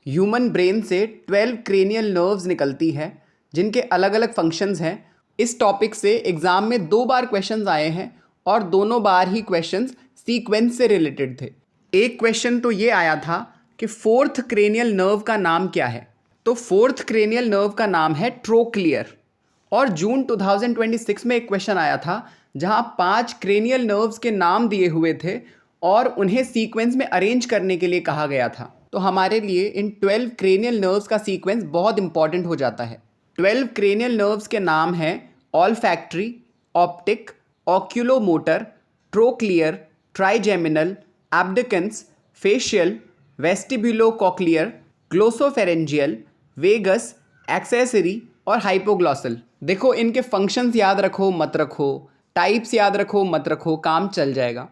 Human brain से 12 cranial nerves निकलती है जिनके अलग अलग फंक्शंस हैं। इस टॉपिक से एग्ज़ाम में 2 बार क्वेश्चंस आए हैं और दोनों बार ही क्वेश्चंस सीक्वेंस से रिलेटेड थे। एक क्वेश्चन तो ये आया था कि 4th क्रेनियल नर्व का नाम क्या है। तो 4th क्रेनियल नर्व का नाम है ट्रोक्लियर। और जून 2026 में एक क्वेश्चन आया था जहां 5 क्रेनियल नर्व्स के नाम दिए हुए थे और उन्हें सीक्वेंस में अरेंज करने के लिए कहा गया था। तो हमारे लिए इन 12 क्रेनियल नर्व्स का सीक्वेंस बहुत इंपॉर्टेंट हो जाता है। 12 क्रेनियल नर्व्स के नाम हैं olfactory, optic, oculomotor, trochlear, trigeminal, abducens, facial, vestibulocochlear, glossopharyngeal, vagus, accessory और हाइपोग्लॉसल। देखो, इनके फंक्शंस याद रखो मत रखो, टाइप्स याद रखो मत रखो, काम चल जाएगा,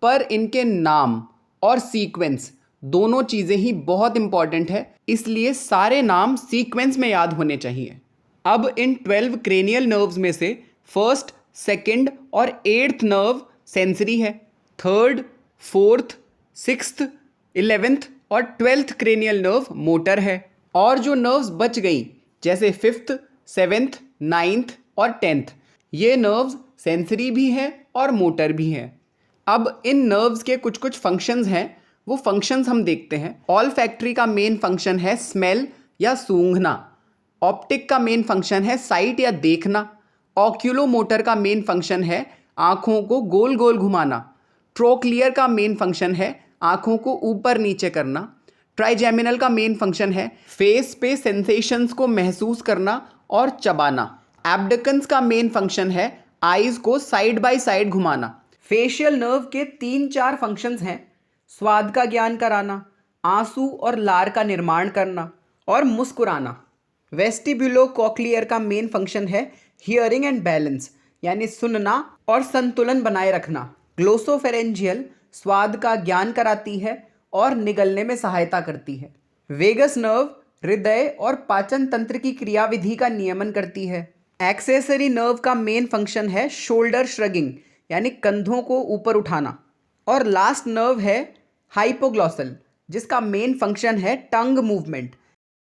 पर इनके नाम और सीक्वेंस दोनों चीज़ें ही बहुत इंपॉर्टेंट है, इसलिए सारे नाम सीक्वेंस में याद होने चाहिए। अब इन 12 क्रेनियल नर्व्स में से 1st, 2nd और 8th नर्व सेंसरी है, 3rd, 4th, 6th, 11th और 12th क्रेनियल नर्व मोटर है, और जो नर्व्स बच गई जैसे 5th, 7th, 9th और 10th, ये नर्व्स सेंसरी भी हैं और मोटर भी हैं। अब इन नर्व्स के कुछ कुछ फंक्शंस हैं, वो फंक्शंस हम देखते हैं। ऑल्फैक्टरी का मेन फंक्शन है स्मेल या सूंघना, ऑप्टिक का मेन फंक्शन है साइट या देखना, ऑक्यूलोमोटर का मेन फंक्शन है आँखों को गोल गोल घुमाना, ट्रोक्लियर का मेन फंक्शन है आँखों को ऊपर नीचे करना, ट्राइजेमिनल का मेन फंक्शन है फेस पे सेंसेशंस को महसूस करना और चबाना, एब्डिकन्स का मेन फंक्शन है आईज को साइड बाय साइड घुमाना। फेशियल नर्व के 3-4 फंक्शंस हैं, स्वाद का ज्ञान कराना, आंसू और लार का निर्माण करना और मुस्कुराना। वेस्टिब्यूलोकॉक्लियर का मेन फंक्शन है हियरिंग एंड बैलेंस, यानी सुनना और संतुलन बनाए रखना। ग्लोसोफेरेंजियल स्वाद का ज्ञान कराती है और निगलने में सहायता करती है। वेगस नर्व हृदय और पाचन तंत्र की क्रियाविधि का नियमन करती है। एक्सेसरी नर्व का मेन फंक्शन है शोल्डर श्रगिंग, यानी कंधों को ऊपर उठाना। और लास्ट नर्व है हाइपोग्लॉसल, जिसका मेन फंक्शन है टंग मूवमेंट।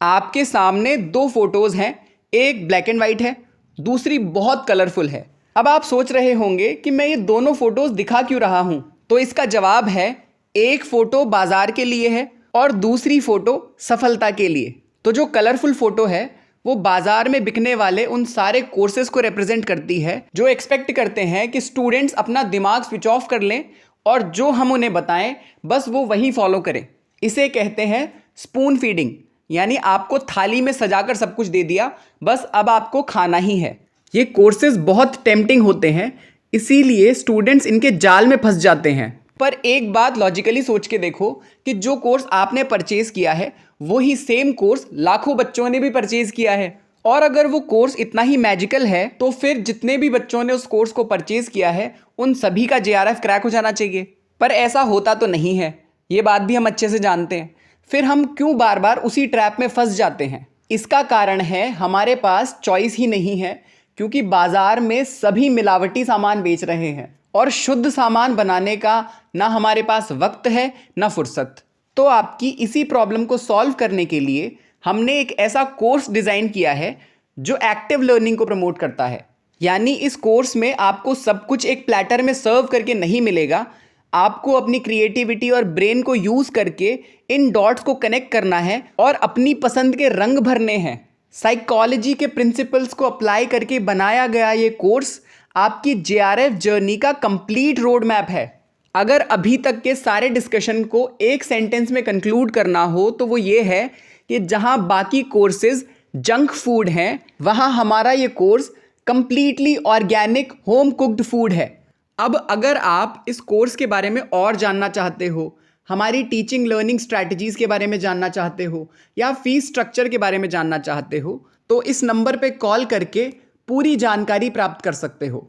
आपके सामने 2 फोटोज़ हैं, एक ब्लैक एंड वाइट है, दूसरी बहुत कलरफुल है। अब आप सोच रहे होंगे कि मैं ये दोनों फोटोज़ दिखा क्यों रहा हूँ, तो इसका जवाब है एक फ़ोटो बाजार के लिए है और दूसरी फ़ोटो सफलता के लिए। तो जो कलरफुल फ़ोटो है वो बाजार में बिकने वाले उन सारे कोर्सेज़ को रिप्रेजेंट करती है जो एक्सपेक्ट करते हैं कि स्टूडेंट्स अपना दिमाग स्विच ऑफ कर लें और जो हम उन्हें बताएं बस वो वही फॉलो करें। इसे कहते हैं स्पून फीडिंग, यानी आपको थाली में सजाकर सब कुछ दे दिया, बस अब आपको खाना ही है। ये कोर्सेज बहुत टेम्पटिंग होते हैं, इसीलिए स्टूडेंट्स इनके जाल में फंस जाते हैं। पर एक बात लॉजिकली सोच के देखो कि जो कोर्स आपने परचेज किया है वही सेम कोर्स लाखों बच्चों ने भी परचेज किया है, और अगर वो कोर्स इतना ही मैजिकल है तो फिर जितने भी बच्चों ने उस कोर्स को परचेज किया है उन सभी का JRF क्रैक हो जाना चाहिए। पर ऐसा होता तो नहीं है, ये बात भी हम अच्छे से जानते हैं। फिर हम क्यों बार बार उसी ट्रैप में फंस जाते हैं? इसका कारण है हमारे पास चॉइस ही नहीं है, क्योंकि बाजार में सभी मिलावटी सामान बेच रहे हैं और शुद्ध सामान बनाने का ना हमारे पास वक्त है ना फुर्सत। तो आपकी इसी प्रॉब्लम को सॉल्व करने के लिए हमने एक ऐसा कोर्स डिज़ाइन किया है जो एक्टिव लर्निंग को प्रमोट करता है। यानी इस कोर्स में आपको सब कुछ एक प्लेटर में सर्व करके नहीं मिलेगा, आपको अपनी क्रिएटिविटी और ब्रेन को यूज़ करके इन डॉट्स को कनेक्ट करना है और अपनी पसंद के रंग भरने हैं। साइकोलॉजी के प्रिंसिपल्स को अप्लाई करके बनाया गया ये कोर्स आपकी JRF जर्नी का कंप्लीट रोड मैप है। अगर अभी तक के सारे डिस्कशन को एक सेंटेंस में कंक्लूड करना हो तो वो ये है कि जहां बाकी कोर्सेज जंक फूड हैं, वहां हमारा ये course completely organic home cooked food है। अब अगर आप इस कोर्स के बारे में और जानना चाहते हो, हमारी टीचिंग लर्निंग स्ट्रैटेजीज़ के बारे में जानना चाहते हो या फीस स्ट्रक्चर के बारे में जानना चाहते हो, तो इस नंबर पे कॉल करके पूरी जानकारी प्राप्त कर सकते हो।